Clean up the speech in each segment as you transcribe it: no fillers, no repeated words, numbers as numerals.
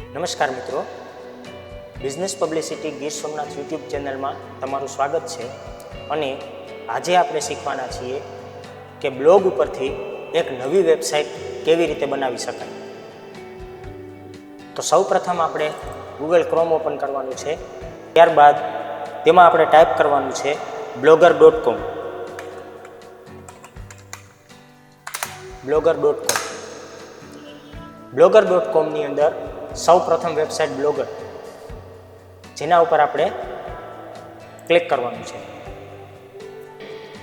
નમસ્કાર મિત્રો, business publicity Gir Somnath YouTube ચેનલમાં તમારું સ્વાગત છે. અને આજે આપણે શીખવાના છીએ કે બ્લોગ ઉપરથી એક નવી વેબસાઇટ કેવી રીતે બનાવી શકાય. તો સૌ પ્રથમ આપણે ગૂગલ ક્રોમ ઓપન કરવાનું છે. ત્યારબાદ તેમાં આપણે ટાઈપ કરવાનું છે blogger.com. blogger.com ની અંદર સૌ પ્રથમ વેબસાઇટ બ્લોગર, જેના ઉપર આપણે ક્લિક કરવાનું છે.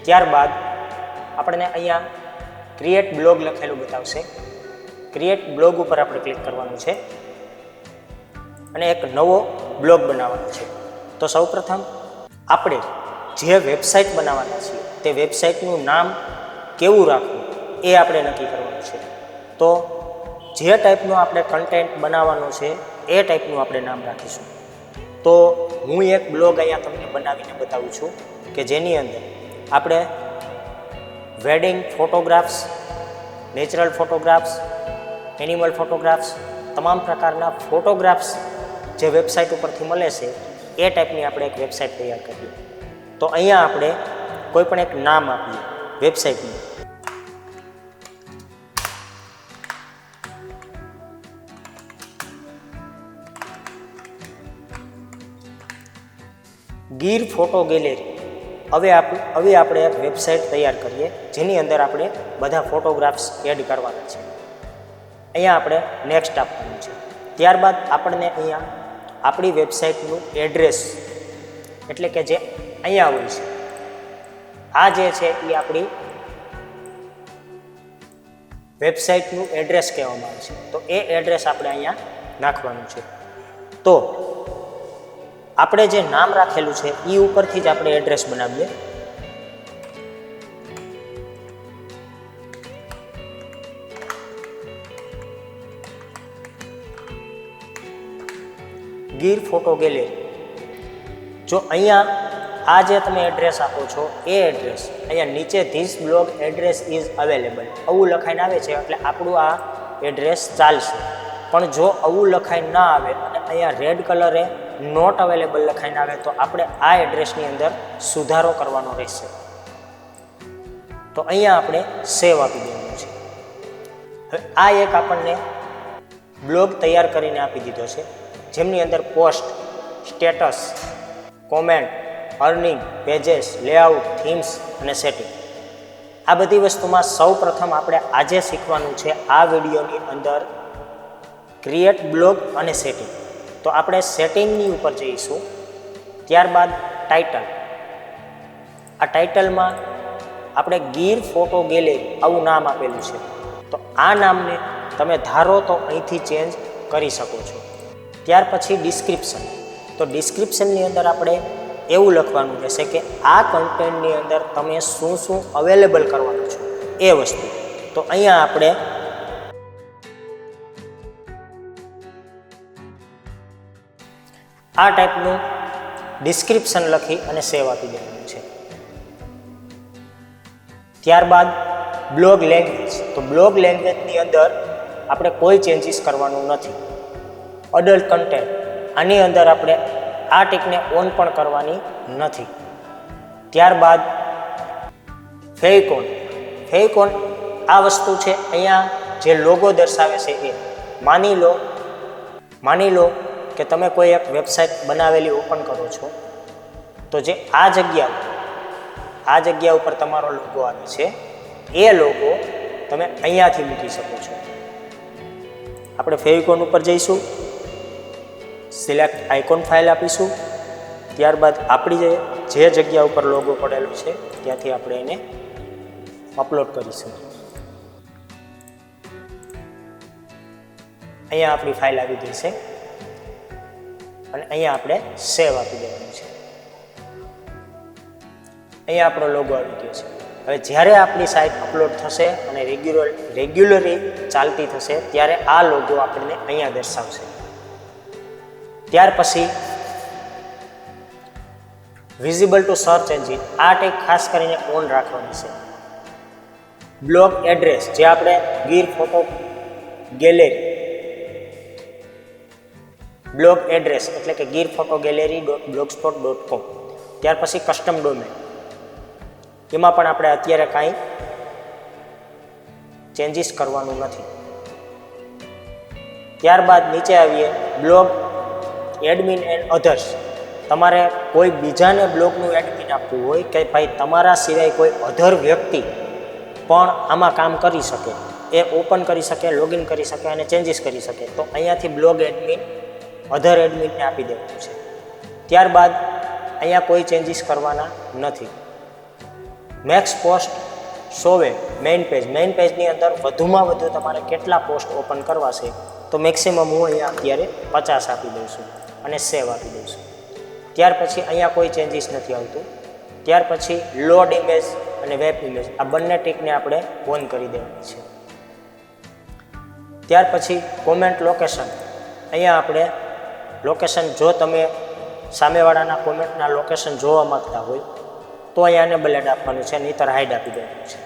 ત્યારબાદ આપણને અહીંયા ક્રિએટ બ્લોગ લખેલું બતાવશે. ક્રિએટ બ્લોગ ઉપર આપણે ક્લિક કરવાનું છે અને એક નવો બ્લોગ બનાવવાનો છે. તો સૌ પ્રથમ આપણે જે વેબસાઇટ બનાવવાના છીએ તે વેબસાઇટનું નામ કેવું રાખવું એ આપણે નક્કી કરવાનું છે. તો જે ટાઈપનું આપણે કન્ટેન્ટ બનાવવાનું છે એ ટાઈપનું આપણે નામ રાખીશું. તો હું એક બ્લોગ અહીંયા તમને બનાવીને બતાવું છું કે જેની અંદર આપણે wedding photographs, natural photographs, animal photographs, તમામ પ્રકારના ફોટોગ્રાફ્સ જે વેબસાઇટ ઉપરથી મળે છે એ ટાઈપની આપણે એક વેબસાઇટ તૈયાર કરીએ. તો અહીંયા આપણે કોઈ પણ એક નામ આપીએ વેબસાઇટનું. Gir photo gallery. હવે આપણે એક વેબસાઇટ તૈયાર કરીએ જેની અંદર આપણે બધા ફોટોગ્રાફ્સ એડ કરવાના છે. અહીંયા આપણે નેક્સ્ટ આપવાનું છે. ત્યારબાદ આપણને અહીંયા આપણી વેબસાઇટનું એડ્રેસ, એટલે કે જે અહીંયા હોય છે, આ જે છે એ આપણી વેબસાઇટનું એડ્રેસ કહેવામાં આવે છે. તો એ એડ્રેસ આપણે અહીંયા નાખવાનું છે. તો આપણે જે નામ રાખેલું છે એ ઉપરથી જ આપણે એડ્રેસ બનાવીએ. Gir photo gallery. જો અહીંયા આ જે તમે એડ્રેસ આપો છો એ એડ્રેસ અહીંયા નીચે this blog address is available આવું લખાઈને આવે છે એટલે આપણું આ એડ્રેસ ચાલશે. પણ જો આવું લખાઈને ના આવે અને અહીંયા રેડ કલરે નોટ અવેલેબલ લખાઈને આવે તો આપણે આ એડ્રેસની અંદર સુધારો કરવાનો રહેશે. તો અહીંયા આપણે સેવ આપી દેવાનું છે. હવે આ એક આપણને બ્લોગ તૈયાર કરીને આપી દીધો છે, જેમની અંદર post, status, comment, earning, pages, layout, themes અને સેટિંગ. આ બધી વસ્તુમાં સૌ પ્રથમ આપણે આજે શીખવાનું છે આ વિડીયોની અંદર ક્રિએટ બ્લોગ અને સેટિંગ. તો આપણે સેટિંગની ઉપર જઈશું. ત્યારબાદ ટાઇટલ. આ ટાઇટલમાં આપણે ગીર ફોટો ગેલેરી આવું નામ આપેલું છે. તો આ નામને તમે ધારો તો અહીંથી ચેન્જ કરી શકો છો. ત્યાર પછી ડિસ્ક્રિપ્શન. તો ડિસ્ક્રિપ્શનની અંદર આપણે એવું લખવાનું રહેશે કે આ કન્ટેન્ટની અંદર તમે શું શું અવેલેબલ કરવાનું છો એ વસ્તુ. તો અહીંયા આપણે આ ટાઈપનું ડિસ્ક્રિપ્શન લખી અને સેવ આપી દેવાનું છે. ત્યારબાદ બ્લોગ લેંગ્વેજ. તો બ્લોગ લેંગ્વેજની અંદર આપણે કોઈ ચેન્જીસ કરવાનું નથી. અડલ્ટ કન્ટેન્ટ, આની અંદર આપણે આ ટિકને ઓન પણ કરવાની નથી. ત્યારબાદ ફેવિકોન. ફેવિકોન આ વસ્તુ છે અહીંયા જે લોગો દર્શાવે છે એ. માની લો કે તમે કોઈ એક વેબસાઇટ બનાવેલી ઓપન કરો છો તો જે આ જગ્યા ઉપર તમારો લોગો આવે છે એ લોગો તમે અહીંયાથી મૂકી શકો છો. આપણે ફેવિકોન ઉપર જઈશું, સિલેક્ટ આઇકોન ફાઇલ આપીશું. ત્યારબાદ આપણી જે જગ્યા ઉપર લોગો પડેલો છે ત્યાંથી આપણે એને અપલોડ કરીશું. અહીંયા આપણી ફાઇલ આવી ગઈ છે અને અહીંયા આપણે સેવ આપી દેવાનું છે. અહીંયા આપણો લોગો આવી ગયો છે. હવે જ્યારે આપણી સાઇટ અપલોડ થશે અને રેગ્યુલરી ચાલતી થશે ત્યારે આ લોગો આપણને અહીંયા દર્શાવશે. ત્યાર પછી વિઝિબલ ટુ સર્ચ એન્જિન. આ ટેગ ખાસ કરીને ઓન રાખવાની છે. બ્લોગ એડ્રેસ જે આપણે Gir photo gallery blog address એટલે કે girphotogallery.blogspot.com. ત્યાર પછી કસ્ટમ ડોમેન, એમાં પણ આપણે અત્યારે કાંઈ ચેન્જીસ કરવાનું નથી. ત્યારબાદ નીચે આવીએ બ્લોગ એડમિન એન્ડ અધર્સ. તમારે કોઈ બીજાને બ્લોગનું એડમિન આપવું હોય કે ભાઈ તમારા સિવાય કોઈ અધર વ્યક્તિ પણ આમાં કામ કરી શકે, એ ઓપન કરી શકે, લોગિન કરી શકે અને ચેન્જીસ કરી શકે, તો અહીંયાથી બ્લોગ એડમિન અધર એડમિનને આપી દેવાનું છે. ત્યારબાદ અહીંયા કોઈ ચેન્જીસ કરવાના નથી. Max post show main page. Main પેજની અંદર વધુમાં વધુ તમારે કેટલા પોસ્ટ ઓપન કરવા છે, તો મેક્સિમમ હું અહીંયા અત્યારે 50 આપી દઉં છું અને સેવ આપી દઉં છું. ત્યાર પછી અહીંયા કોઈ ચેન્જીસ નથી આવતું. ત્યાર પછી લોડ ઇમેજ અને વેબ ઇમેજ, આ બંને ટીકને આપણે ઓન કરી દેવાની છે. ત્યાર પછી કોમેન્ટ લોકેશન, અહીંયા આપણે લોકેશન, જો તમે સામેવાળાના કોમેન્ટના લોકેશન જોવા માગતા હોય તો અહીંયા એને બલેટ આપવાનું છે, નહીંતર હાઈડ આપી દેવાનું છે.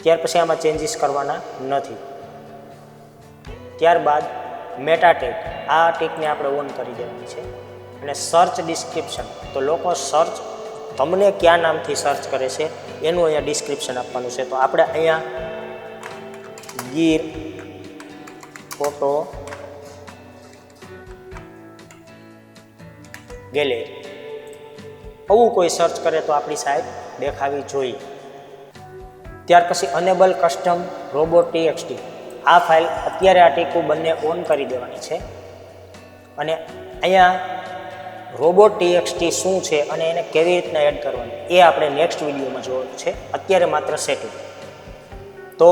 ત્યાર પછી આમાં ચેન્જીસ કરવાના નથી. ત્યારબાદ મેટા ટેગ, આ ટીકને આપણે ઓન કરી દેવાની છે. અને સર્ચ ડિસ્ક્રિપ્શન, તો લોકો સર્ચ તમને કયા નામથી સર્ચ કરે છે એનું અહીંયા ડિસ્ક્રિપ્શન આપવાનું છે. તો આપણે અહીંયા ગીર ફોટો ગેલેરી આવું કોઈ સર્ચ કરે તો આપણી સાઇટ દેખાવી જોઈએ. ત્યાર પછી અનેબલ કસ્ટમ robot.txt, આ ફાઇલ અત્યારે આ ટીકું બંને ઓન કરી દેવાની છે. અને અહીંયા robot.txt શું છે અને એને કેવી રીતના એડ કરવાની એ આપણે નેક્સ્ટ વિડીયોમાં જોવાનું છે. અત્યારે માત્ર સેટિંગ. તો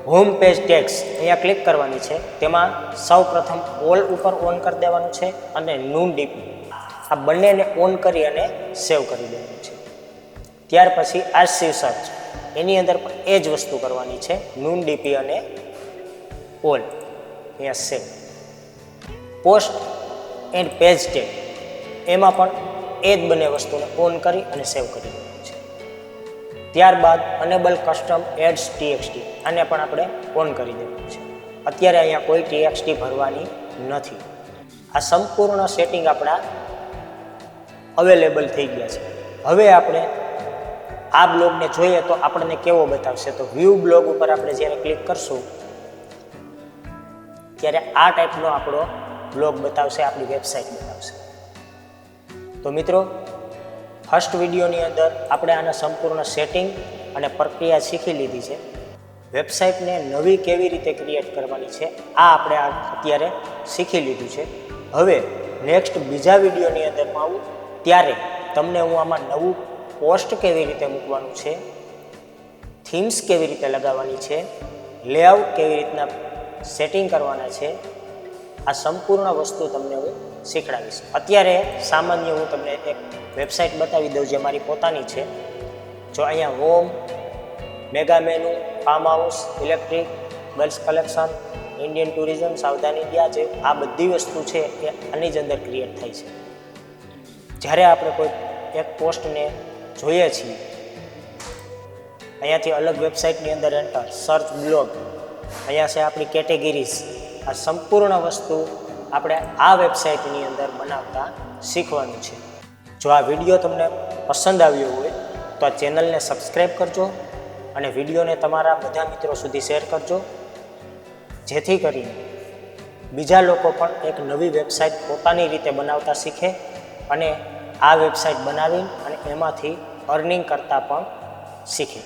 હોમ પેજ ટેક્સ અહીંયા ક્લિક કરવાની છે. તેમાં સૌ પ્રથમ ઓલ ઉપર ઓન કરી દેવાનું છે અને નૂન ડીપી, આ બંનેને ઓન કરી અને સેવ કરી દેવાનું છે. ત્યાર પછી આર્સિવ સર્ચ, એની અંદર પણ એ જ વસ્તુ કરવાની છે, નૂન ડીપી અને ઓલ, અહીંયા સેવ. પોસ્ટ એન્ડ પેજ ટેગ, એમાં પણ એ જ બંને વસ્તુને ઓન કરી અને સેવ કરી દેવાનું છે. ત્યારબાદ અનેબલ કસ્ટમ એડ્સ TXT, આને પણ આપણે ઓન કરી દેવાનું છે. અત્યારે અહીંયા કોઈ TXT ભરવાની નથી. આ સંપૂર્ણ સેટિંગ આપણા અવેલેબલ થઈ ગયા છે. હવે આપણે આ બ્લોગને જોઈએ તો આપણને કેવો બતાવશે, તો વ્યૂ બ્લોગ ઉપર આપણે જ્યારે ક્લિક કરશું ત્યારે આ ટાઈપનો આપણો બ્લોગ બતાવશે, આપણી વેબસાઇટ બતાવશે. તો મિત્રો, ફર્સ્ટ વિડીયોની અંદર આપણે આના સંપૂર્ણ સેટિંગ અને પ્રક્રિયા શીખી લીધી છે. વેબસાઇટને નવી કેવી રીતે ક્રિએટ કરવાની છે આ આપણે અત્યારે શીખી લીધું છે. હવે નેક્સ્ટ બીજા વિડીયોની અંદરમાં આવું ત્યારે તમને હું આમાં નવું પોસ્ટ કેવી રીતે મૂકવાનું છે, થીમ્સ કેવી રીતે લગાવવાની છે, લેઆઉટ કેવી રીતના સેટિંગ કરવાના છે, આ સંપૂર્ણ વસ્તુ તમને હું શીખડાવીશ. અત્યારે સામાન્ય હું તમને એક વેબસાઇટ બતાવી દઉં જે મારી પોતાની છે. જો અહીંયા home, mega menu, farm house, electric, girls collection, Indian tourism, સાવધાન ઇન્ડિયા, જે આ બધી વસ્તુ છે એ આની જ અંદર ક્રિએટ થાય છે. જ્યારે આપણે કોઈ એક પોસ્ટને જોઈએ છીએ, અહીંયાથી અલગ વેબસાઇટની અંદર એન્ટર, સર્ચ બ્લોગ, અહીંયા છે આપણી કેટેગરીઝ. આ સંપૂર્ણ વસ્તુ આપણે આ વેબસાઇટની અંદર બનાવતા શીખવાનું છે. જો આ વિડીયો તમને પસંદ આવ્યો હોય તો આ ચેનલને સબસ્ક્રાઈબ કરજો અને વિડીયોને તમારા બધા મિત્રો સુધી શેર કરજો, જેથી કરીને બીજા લોકો પણ એક નવી વેબસાઇટ પોતાની રીતે બનાવતા શીખે અને આ વેબસાઇટ બનાવી અને એમાંથી અર્નિંગ કરતા પણ શીખે.